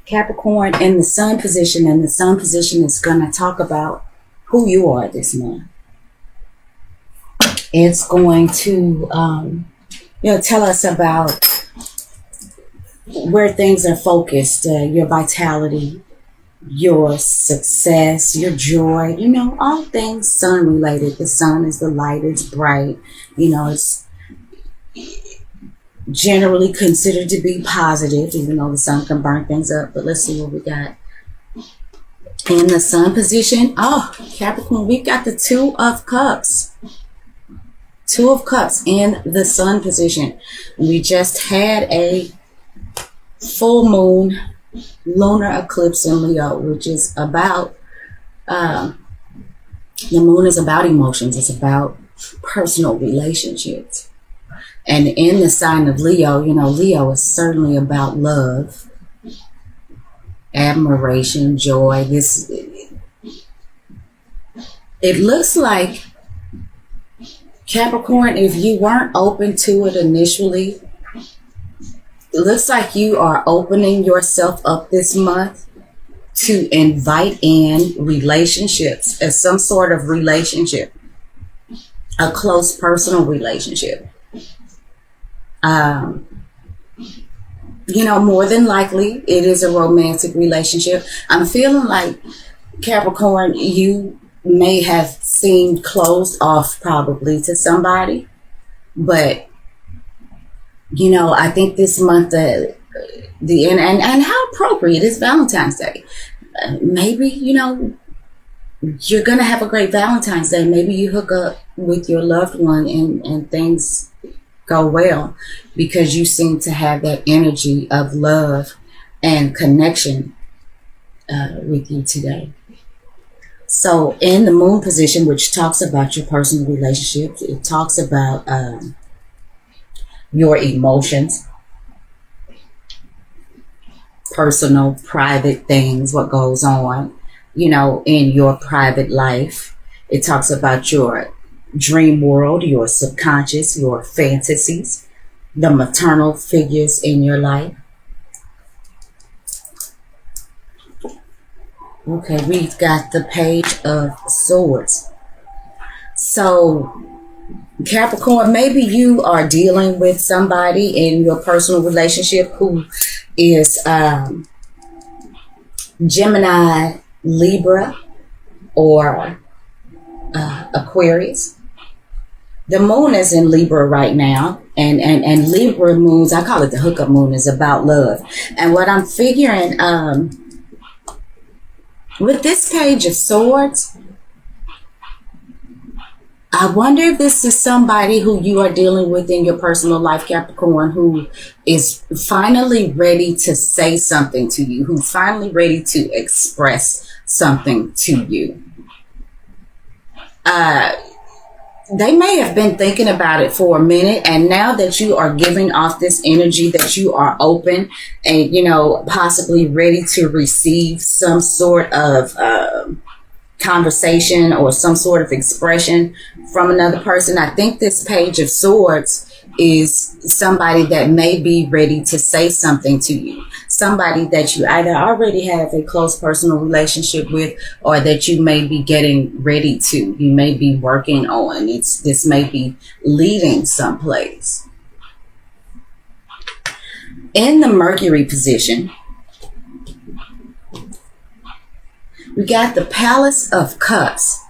Capricorn in the sun position, and the sun position is going to talk about who you are this month. It's going to, tell us about where things are focused, your vitality, your success, your joy, all things sun related. The sun is the light, it's bright, it's generally considered to be positive, even though the sun can burn things up. But let's see what we got in the sun position. Oh, Capricorn, we've got the Two of Cups. Two of Cups in the sun position. We just had a full moon lunar eclipse in Leo, which is about, the moon is about emotions. It's about personal relationships. And in the sign of Leo, Leo is certainly about love, admiration, joy. It looks like, Capricorn, if you weren't open to it initially, it looks like you are opening yourself up this month to invite in relationships, as some sort of relationship, a close personal relationship. More than likely, it is a romantic relationship. I'm feeling like, Capricorn, you may have seemed closed off probably to somebody, but I think this month, and how appropriate is Valentine's Day. Maybe, you're going to have a great Valentine's Day. Maybe you hook up with your loved one and things go well, because you seem to have that energy of love and connection with you today. So in the moon position, which talks about your personal relationships, it talks about your emotions, personal, private things, what goes on, in your private life. It talks about your dream world, your subconscious, your fantasies, the maternal figures in your life. Okay, we've got the Page of Swords. So, Capricorn, maybe you are dealing with somebody in your personal relationship who is Gemini, Libra, or Aquarius. The moon is in Libra right now, and Libra moons, I call it the hookup moon, is about love. And what I'm figuring, with this Page of Swords, I wonder if this is somebody who you are dealing with in your personal life, Capricorn, who is finally ready to say something to you, who's finally ready to express something to you. They may have been thinking about it for a minute, and now that you are giving off this energy, that you are open and, possibly ready to receive some sort of conversation or some sort of expression from another person, I think this Page of Swords is somebody that may be ready to say something to you. Somebody that you either already have a close personal relationship with, or that you may be getting ready to. You may be working on. This may be leading someplace. In the Mercury position, we got the Palace of Cups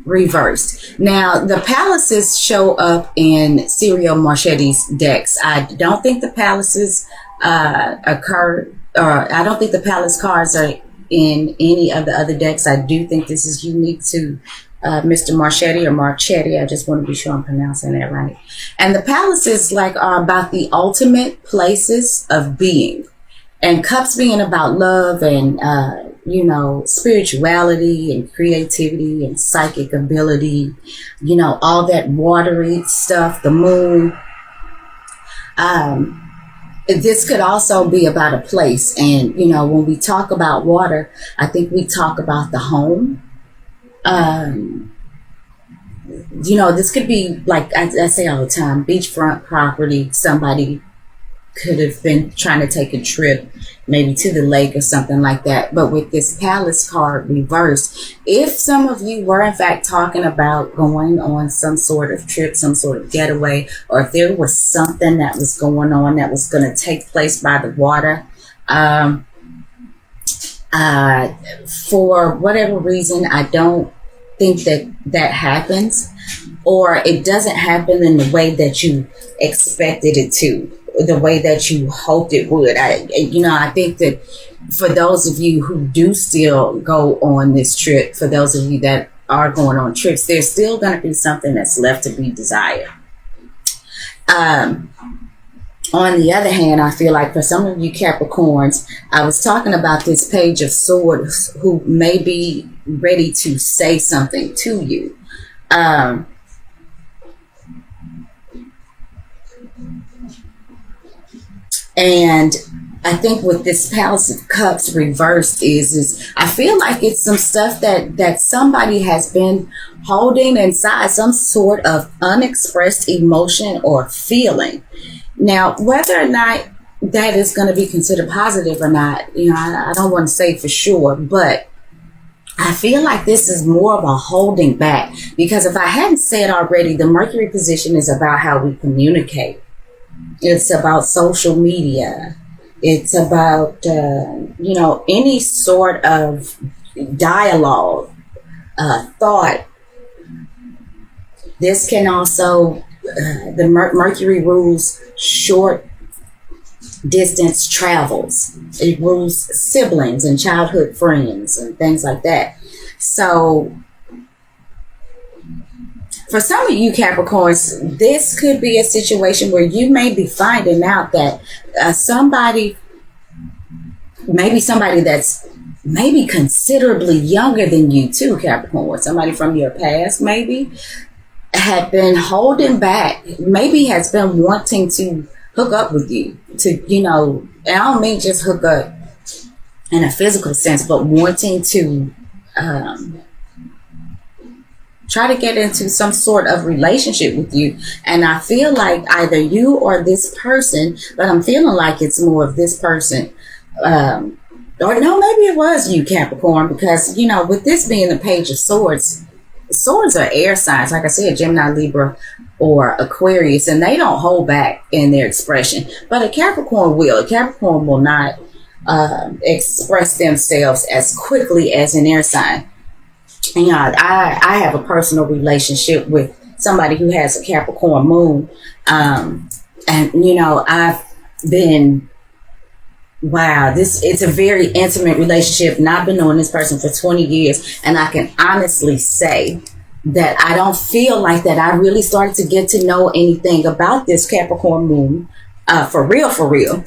reversed. Now, the palaces show up in Serial Marchetti's decks. I don't think the palaces occur, or I don't think the palace cards are in any of the other decks. I do think this is unique to Mr. Marchetti or Marchetti. I just want to be sure I'm pronouncing that right. And the palaces are about the ultimate places of being. And cups being about love and, spirituality and creativity and psychic ability, all that watery stuff, the moon. This could also be about a place. And, when we talk about water, I think we talk about the home. This could be, like I say all the time, beachfront property, somebody could have been trying to take a trip, maybe to the lake or something like that. But with this Palace card reversed, if some of you were in fact talking about going on some sort of trip, some sort of getaway, or if there was something that was going on that was going to take place by the water, for whatever reason, I don't think that happens, or it doesn't happen in the way that you expected it to, the way that you hoped it would. I think that for those of you who do still go on this trip, for those of you that are going on trips, there's still going to be something that's left to be desired. On the other hand, I feel like for some of you Capricorns, I was talking about this Page of Swords who may be ready to say something to you. And I think with this Palace of Cups reversed is I feel like it's some stuff that somebody has been holding inside, some sort of unexpressed emotion or feeling. Now, whether or not that is going to be considered positive or not, I don't want to say for sure, but I feel like this is more of a holding back, because if I hadn't said already, the Mercury position is about how we communicate. It's about social media. It's about, any sort of dialogue, thought. This can also, the Mercury rules short distance travels. It rules siblings and childhood friends and things like that. So for some of you Capricorns, this could be a situation where you may be finding out that somebody that's maybe considerably younger than you too, Capricorn, somebody from your past maybe, had been holding back, maybe has been wanting to hook up with you, to, and I don't mean just hook up in a physical sense, but wanting to try to get into some sort of relationship with you. And I feel like either you or this person, but I'm feeling like it's more of this person, or no, maybe it was you, Capricorn, because, with this being the Page of Swords, swords are air signs, like I said, Gemini, Libra, or Aquarius, and they don't hold back in their expression. But a Capricorn will. A Capricorn will not express themselves as quickly as an air sign. And, I have a personal relationship with somebody who has a Capricorn moon. And, I've been, it's a very intimate relationship, and I've been knowing this person for 20 years, and I can honestly say that I don't feel like that I really started to get to know anything about this Capricorn moon for real,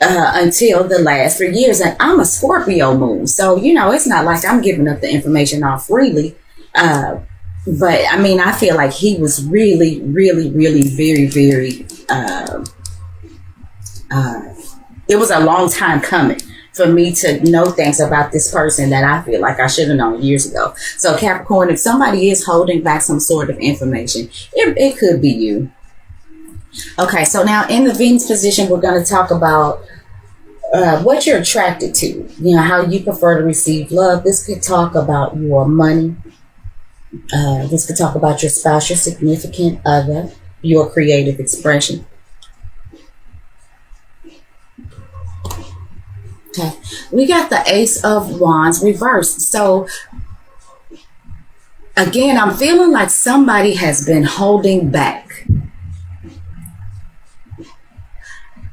until the last 3 years. And I'm a Scorpio moon, so it's not like I'm giving up the information all freely, but I mean, I feel like he was really, really, really very, very it was a long time coming for me to know things about this person that I feel like I should have known years ago. So Capricorn, if somebody is holding back some sort of information, it could be you. Okay, so now in the Venus position, we're going to talk about what you're attracted to, how you prefer to receive love. This could talk about your money. This could talk about your spouse, your significant other, your creative expression. Okay, we got the Ace of Wands reversed. So again, I'm feeling like somebody has been holding back.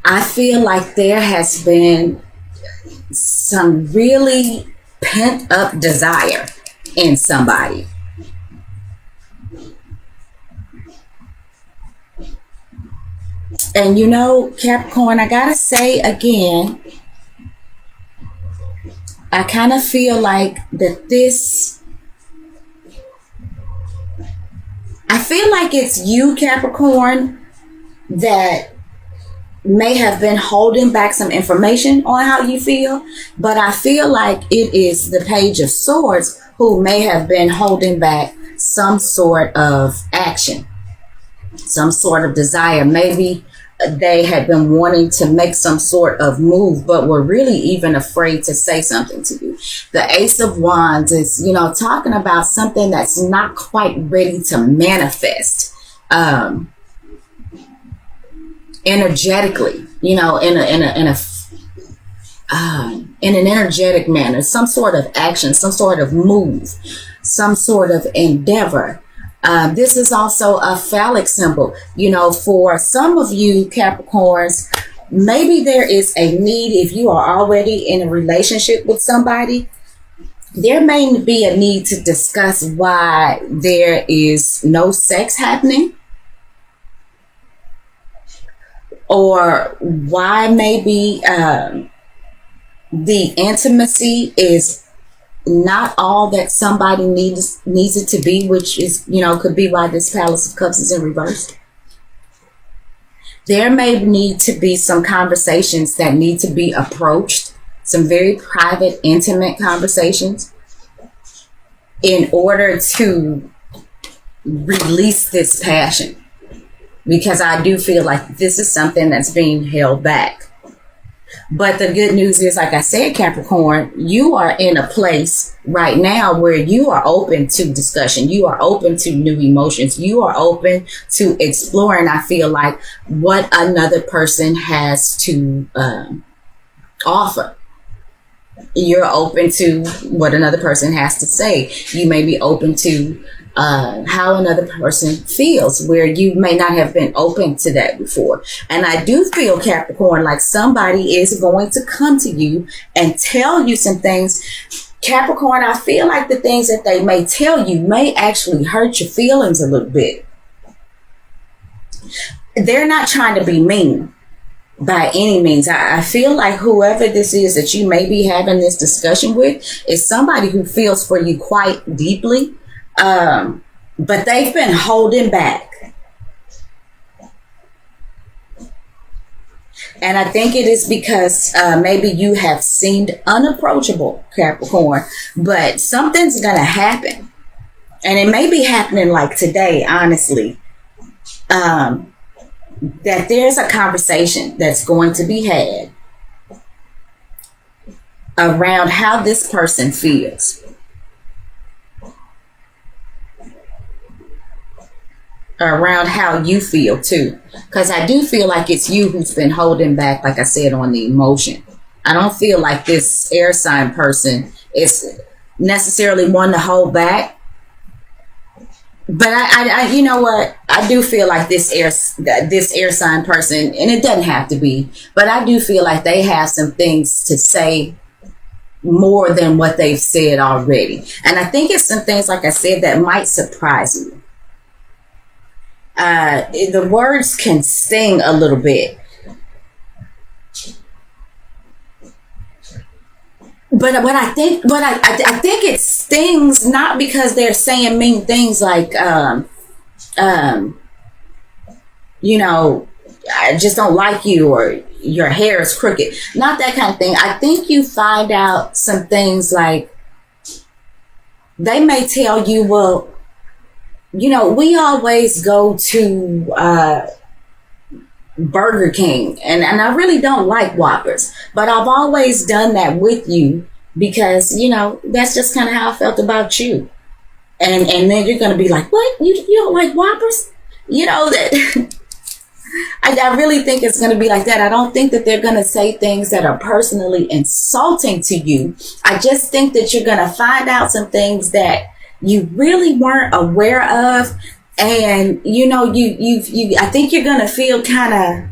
I feel like there has been some really pent up desire in somebody. And Capricorn, I gotta say again, I kind of feel like that I feel like it's you, Capricorn, that may have been holding back some information on how you feel, but I feel like it is the Page of Swords who may have been holding back some sort of action, some sort of desire. Maybe they had been wanting to make some sort of move, but were really even afraid to say something to you. The Ace of Wands is, you know, talking about something that's not quite ready to manifest energetically, you know, in an energetic manner, some sort of action, some sort of move, some sort of endeavor. This is also a phallic symbol. You know, for some of you Capricorns, maybe there is a need. If you are already in a relationship with somebody, there may be a need to discuss why there is no sex happening, or why maybe the intimacy is not all that somebody needs it to be, which is, you know, could be why this Palace of Cups is in reverse. There may need to be some conversations that need to be approached, some very private, intimate conversations, in order to release this passion. Because I do feel like this is something that's being held back. But the good news is, like I said, Capricorn, you are in a place right now where you are open to discussion. You are open to new emotions. You are open to exploring, I feel like, what another person has to offer. You're open to what another person has to say. You may be open to how another person feels, where you may not have been open to that before. And I do feel, Capricorn, like somebody is going to come to you and tell you some things. Capricorn, I feel like the things that they may tell you may actually hurt your feelings a little bit. They're not trying to be mean by any means. I feel like whoever this is that you may be having this discussion with is somebody who feels for you quite deeply. But they've been holding back. And I think it is because maybe you have seemed unapproachable, Capricorn, but something's going to happen. And it may be happening like today, honestly, that there's a conversation that's going to be had around how this person feels. Around how you feel too, because I do feel like it's you who's been holding back, like I said, on the emotion. I don't feel like this air sign person is necessarily one to hold back, but I you know what, I do feel like this air sign person, and it doesn't have to be, but I do feel like they have some things to say more than what they've said already. And I think it's some things, like I said, that might surprise you. The words can sting a little bit, but I think it stings not because they're saying mean things like, you know, I just don't like you, or your hair is crooked. Not that kind of thing. I think you find out some things like, they may tell you, well, you know, we always go to Burger King, and I really don't like Whoppers, but I've always done that with you because, you know, that's just kind of how I felt about you. And then you're going to be like, what? You don't like Whoppers? You know, that I really think it's going to be like that. I don't think that they're going to say things that are personally insulting to you. I just think that you're going to find out some things that you really weren't aware of, and you know, you I think you're gonna feel kind of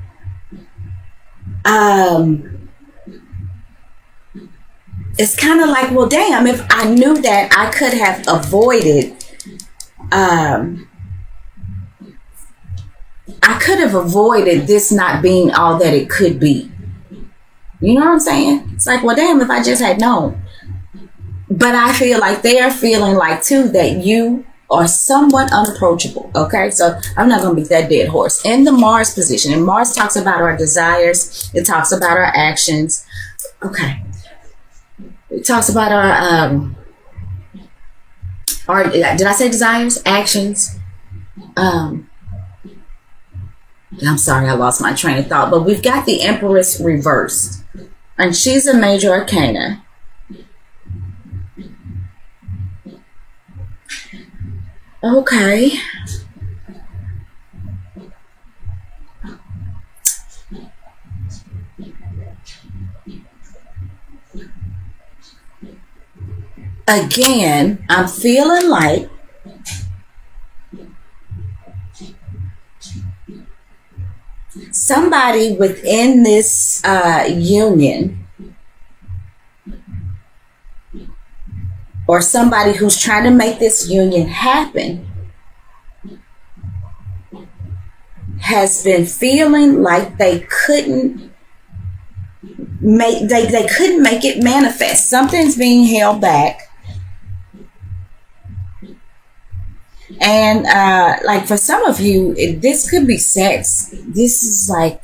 it's kind of like, well, damn, if I knew that, I could have avoided this not being all that it could be. You know what I'm saying? It's like, well, damn, if I just had known. But I feel like they're feeling like, too, that you are somewhat unapproachable. Okay, so I'm not going to beat that dead horse. In the Mars position, and Mars talks about our desires. It talks about our actions. Okay. It talks about our did I say desires? Actions. I'm sorry, I lost my train of thought. But we've got the Empress reversed. And she's a major arcana. Okay. Again, I'm feeling like somebody within this union, or somebody who's trying to make this union happen, has been feeling like they couldn't make it manifest. Something's being held back. And like for some of you, this could be sex. This is like,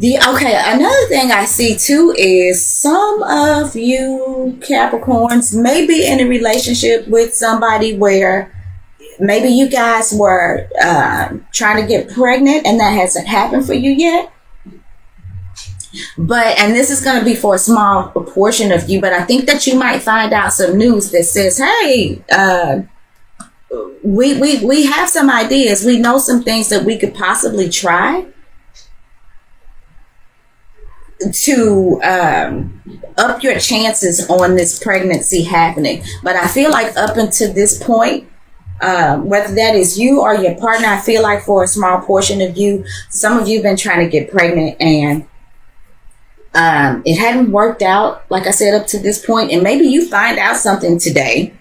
another thing I see too is some of you Capricorns may be in a relationship with somebody where maybe you guys were trying to get pregnant and that hasn't happened for you yet. And this is going to be for a small portion of you, but I think that you might find out some news that says, hey, we have some ideas. We know some things that we could possibly try to up your chances on this pregnancy happening. But I feel like up until this point, whether that is you or your partner, I feel like for a small portion of you, some of you have been trying to get pregnant and it hadn't worked out, like I said, up to this point. And maybe you find out something today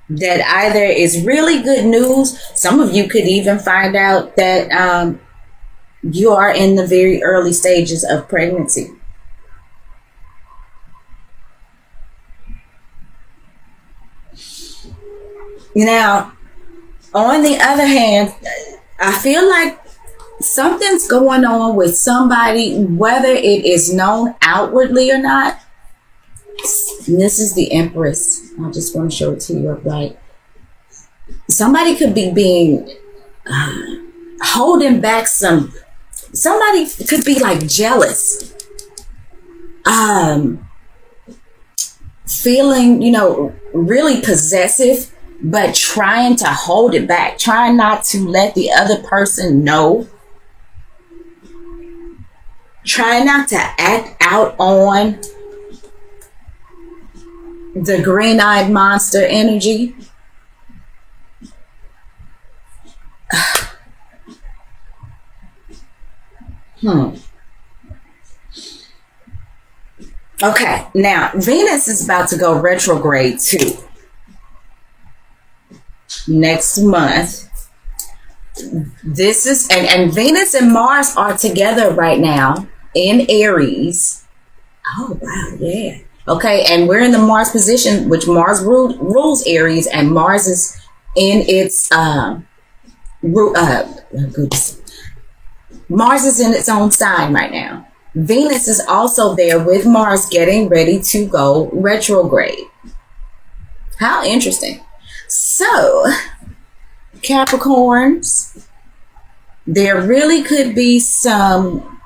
that either is really good news. Some of you could even find out that you are in the very early stages of pregnancy. Now, on the other hand, I feel like something's going on with somebody, whether it is known outwardly or not. And this is the Empress. I just want to show it to you upright. Somebody could be being holding back somebody could be like jealous, feeling, really possessive, but trying to hold it back, trying not to let the other person know. Try not to act out on the green-eyed monster energy. Okay, now Venus is about to go retrograde too. Next month. This is, and Venus and Mars are together right now in Aries. Oh, wow, yeah. Okay, and we're in the Mars position, which Mars rules Aries, and Mars is in its, Mars is in its own sign right now. Venus is also there with Mars getting ready to go retrograde. How interesting. So, Capricorns, there could be some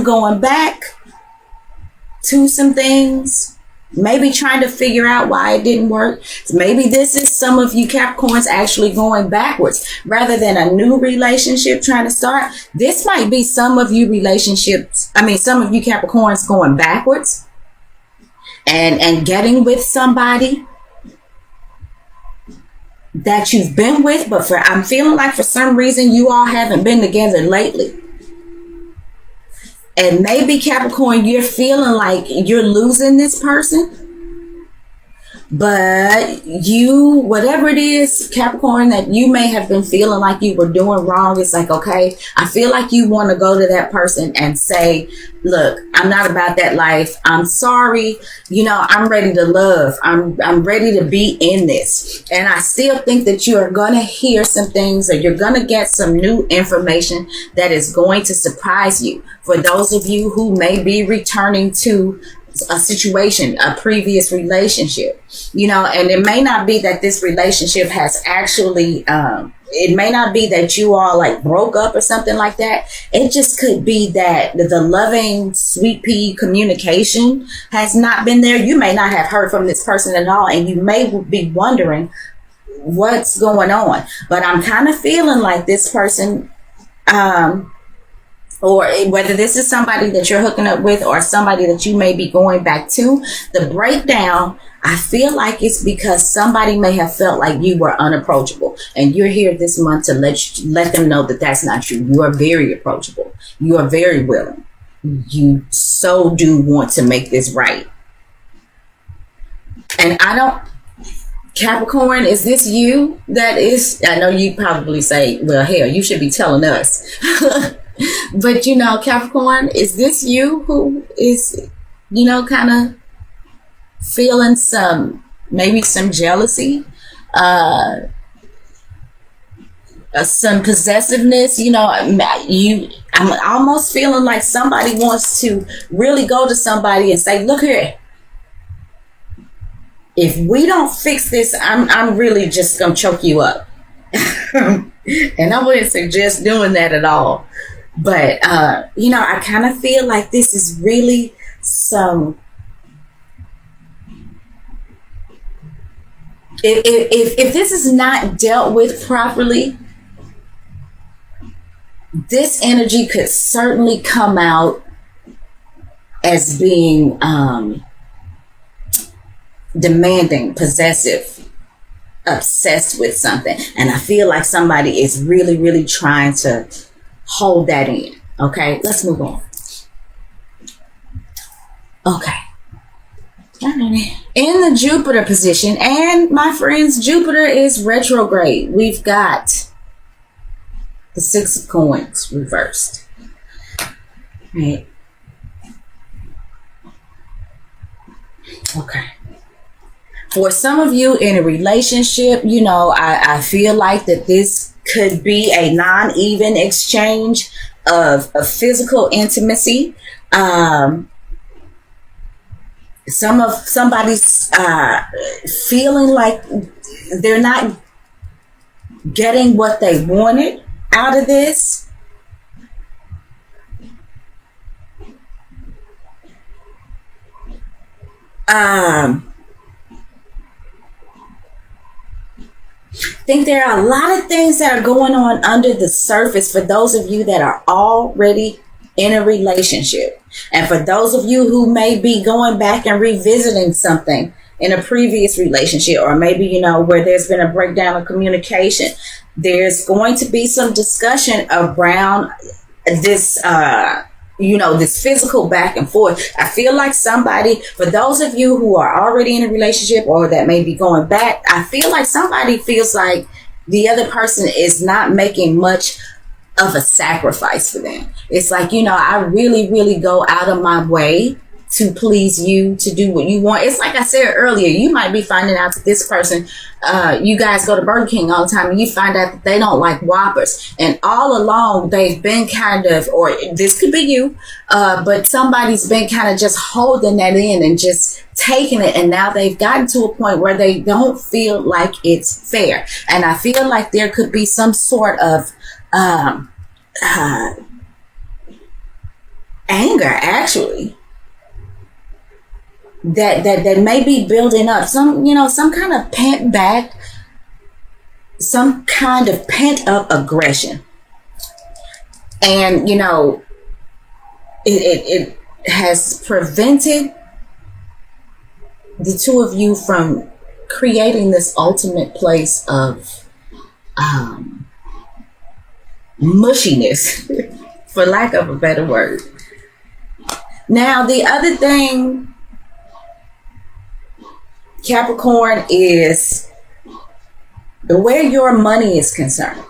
going back to some things, maybe trying to figure out why it didn't work. Maybe this is some of you Capricorns actually going backwards rather than a new relationship trying to start. This might be some of you some of you Capricorns going backwards and getting with somebody that you've been with, but I'm feeling like for some reason you all haven't been together lately. And maybe Capricorn, you're feeling like you're losing this person. But whatever it is, Capricorn, that you may have been feeling like you were doing wrong, it's like, okay, I feel like you want to go to that person and say, look, I'm not about that life. I'm sorry. I'm ready to love. I'm ready to be in this. And I still think that you are going to hear some things, or you're going to get some new information that is going to surprise you. For those of you who may be returning to a situation, a previous relationship, and it may not be that this relationship has actually, it may not be that you all like broke up or something like that. It just could be that the loving, sweet pea communication has not been there. You may not have heard from this person at all, and you may be wondering what's going on. But I'm kind of feeling like this person, or whether this is somebody that you're hooking up with or somebody that you may be going back to, the breakdown, I feel like it's because somebody may have felt like you were unapproachable, and you're here this month to let them know that that's not true. You are very approachable. You are very willing. You so do want to make this right. And Capricorn, is this you? I know you probably say, well, hell, you should be telling us. But, Capricorn, is this you who is, kind of feeling maybe some jealousy, some possessiveness? I'm almost feeling like somebody wants to really go to somebody and say, look here, if we don't fix this, I'm really just going to choke you up. And I wouldn't suggest doing that at all. But, I kind of feel like this is really if this is not dealt with properly, this energy could certainly come out as being demanding, possessive, obsessed with something. And I feel like somebody is really, really trying to hold that in. Okay, let's move on. Okay. In the Jupiter position, and my friends, Jupiter is retrograde. We've got the Six of Coins reversed. Right. Okay. For some of you in a relationship, I feel like that this could be a non-even exchange of physical intimacy. Somebody's feeling like they're not getting what they wanted out of this. I think there are a lot of things that are going on under the surface for those of you that are already in a relationship. And for those of you who may be going back and revisiting something in a previous relationship, or maybe, where there's been a breakdown of communication, there's going to be some discussion around this, this physical back and forth. I feel like somebody, for those of you who are already in a relationship or that may be going back, I feel like somebody feels like the other person is not making much of a sacrifice for them. It's like, I really, really go out of my way to please you, to do what you want. It's like I said earlier, you might be finding out that this person, you guys go to Burger King all the time, and you find out that they don't like Whoppers. And all along, they've been kind of, or this could be you, but somebody's been kind of just holding that in and just taking it. And now they've gotten to a point where they don't feel like it's fair. And I feel like there could be some sort of anger, actually, that may be building up, some kind of pent back, some kind of pent up aggression. And it has prevented the two of you from creating this ultimate place of mushiness, for lack of a better word. Now, the other thing, Capricorn, is where your money is concerned.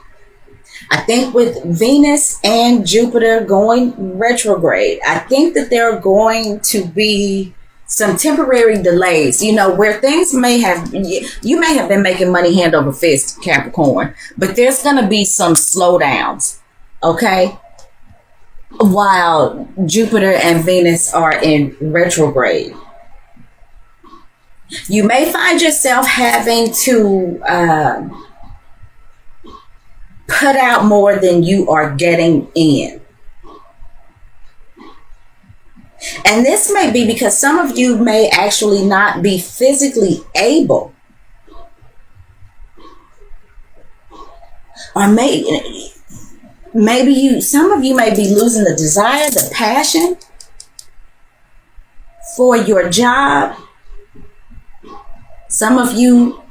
I think with Venus and Jupiter going retrograde, I think that there are going to be some temporary delays, where things you may have been making money hand over fist, Capricorn, but there's going to be some slowdowns. Okay. while Jupiter and Venus are in retrograde. You may find yourself having to put out more than you are getting in. And this may be because some of you may actually not be physically able, or maybe some of you may be losing the desire, the passion for your job. Some of you,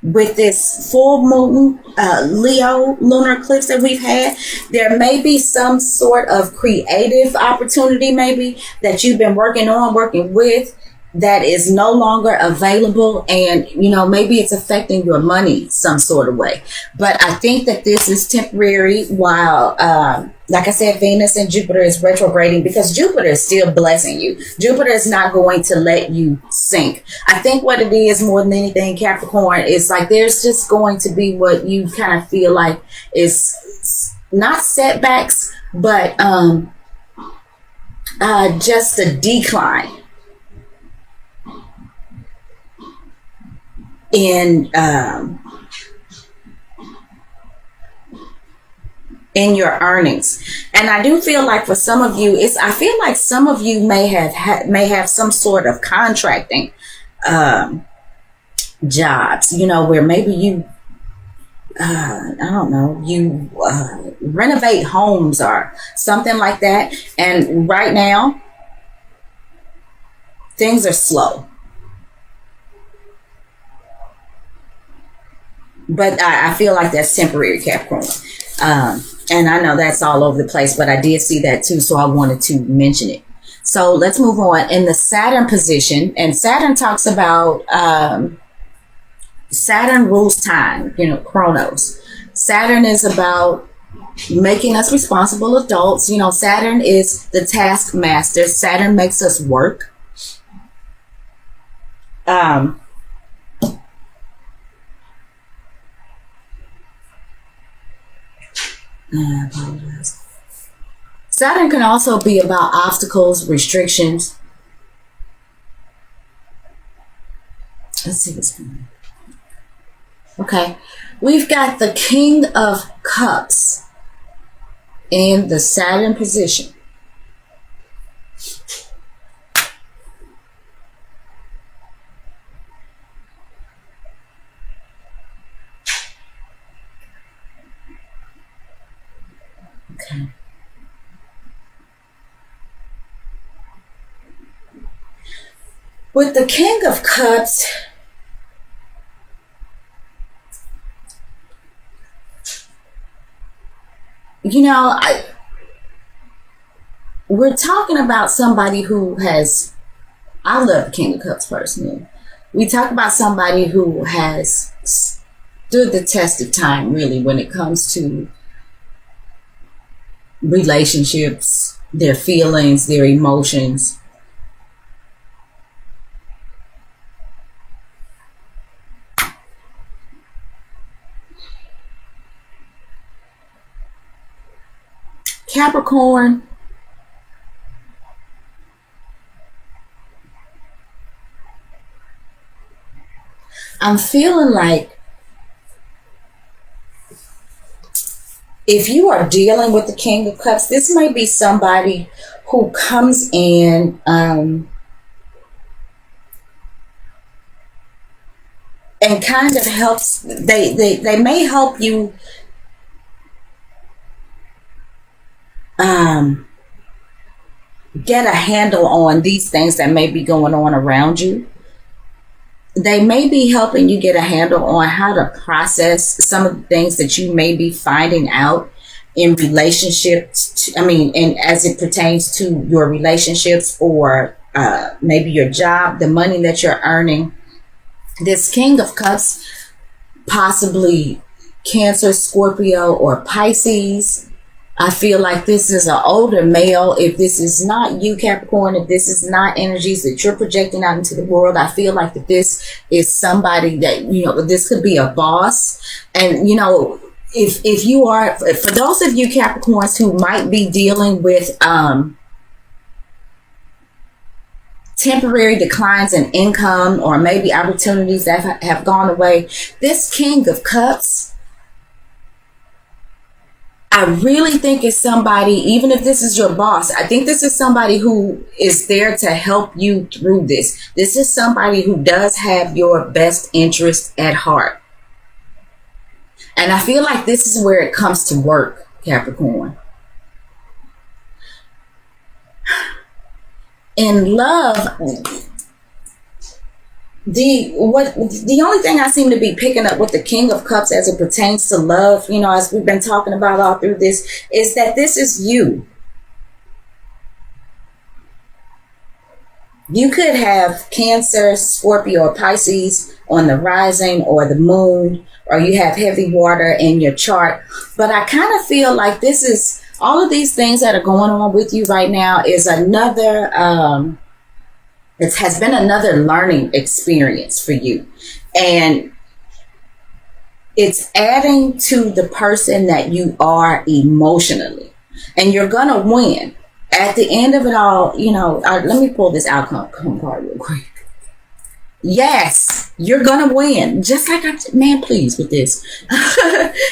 with this full moon Leo lunar eclipse that we've had, there may be some sort of creative opportunity maybe that you've been working with, that is no longer available, and maybe it's affecting your money some sort of way. But I think that this is temporary while like I said, Venus and Jupiter is retrograding, because Jupiter is still blessing you. Jupiter is not going to let you sink. I think what it is more than anything, Capricorn, is like there's just going to be what you kind of feel like is not setbacks, but just a decline in your earnings. And I do feel like for some of you, I feel like some of you may have some sort of contracting jobs, where maybe you I don't know, you renovate homes or something like that. And right now things are slow. But I feel like that's temporary, Capricorn. And I know that's all over the place, but I did see that too, so I wanted to mention it. So let's move on. In the Saturn position, and Saturn talks about, Saturn rules time, Chronos. Saturn is about making us responsible adults. Saturn is the taskmaster. Saturn makes us work. I apologize. Saturn can also be about obstacles, restrictions. Let's see what's going on. Okay. We've got the King of Cups in the Saturn position. Okay. With the King of Cups, we're talking about somebody who has, I love the King of Cups personally. We talk about somebody who has stood the test of time, really, when it comes to relationships, their feelings, their emotions. Capricorn, I'm feeling like if you are dealing with the King of Cups, this may be somebody who comes in and kind of helps. They may help you get a handle on these things that may be going on around you. They may be helping you get a handle on how to process some of the things that you may be finding out in relationships. And as it pertains to your relationships, or maybe your job, the money that you're earning. This King of Cups, possibly Cancer, Scorpio, or Pisces. I feel like this is an older male. If this is not you, Capricorn, if this is not energies that you're projecting out into the world, I feel like that this is somebody that, this could be a boss. And, if you are, for those of you Capricorns who might be dealing with temporary declines in income, or maybe opportunities that have gone away, this King of Cups, I really think is somebody, even if this is your boss, I think this is somebody who is there to help you through this. This is somebody who does have your best interest at heart. And I feel like this is where it comes to work, Capricorn. In love, the only thing I seem to be picking up with the King of Cups as it pertains to love, you know, as we've been talking about all through this, is that this is you. You could have Cancer, Scorpio, or Pisces on the rising or the moon, or you have heavy water in your chart. But I kind of feel like this is, all of these things that are going on with you right now is another, it has been another learning experience for you. And it's adding to the person that you are emotionally. And you're going to win. At the end of it all, you know, let me pull this outcome card real quick. Yes, you're going to win. Just like man, please, with this.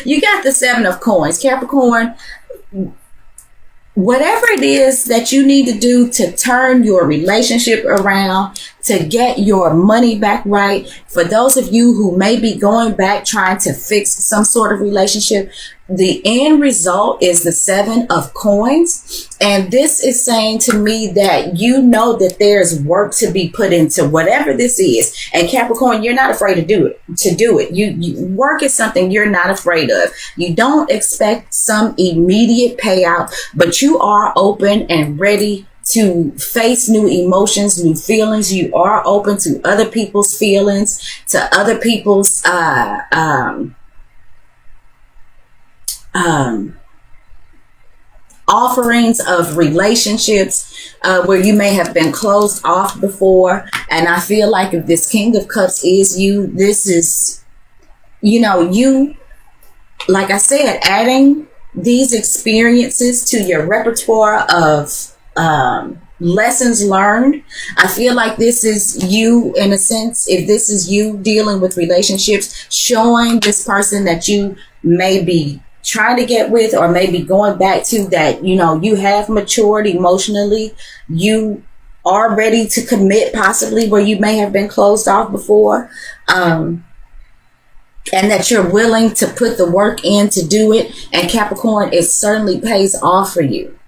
You got the 7 of Coins. Capricorn, whatever it is that you need to do to turn your relationship around, to get your money back right, for those of you who may be going back trying to fix some sort of relationship, the end result is the 7 of Coins. And this is saying to me that you know that there's work to be put into whatever this is. And Capricorn, you're not afraid to do it. You work is something you're not afraid of. You don't expect some immediate payout, but you are open and ready to face new emotions, new feelings. You are open to other people's feelings, to other people's offerings of relationships where you may have been closed off before. And I feel like if this King of Cups is you, this is, you know, you, like I said, adding these experiences to your repertoire of lessons learned. I feel like this is you, in a sense, if this is you dealing with relationships, showing this person that you may be trying to get with, or maybe going back to, that, you know, you have matured emotionally, you are ready to commit, possibly where you may have been closed off before, and that you're willing to put the work in to do it. And Capricorn, it certainly pays off for you.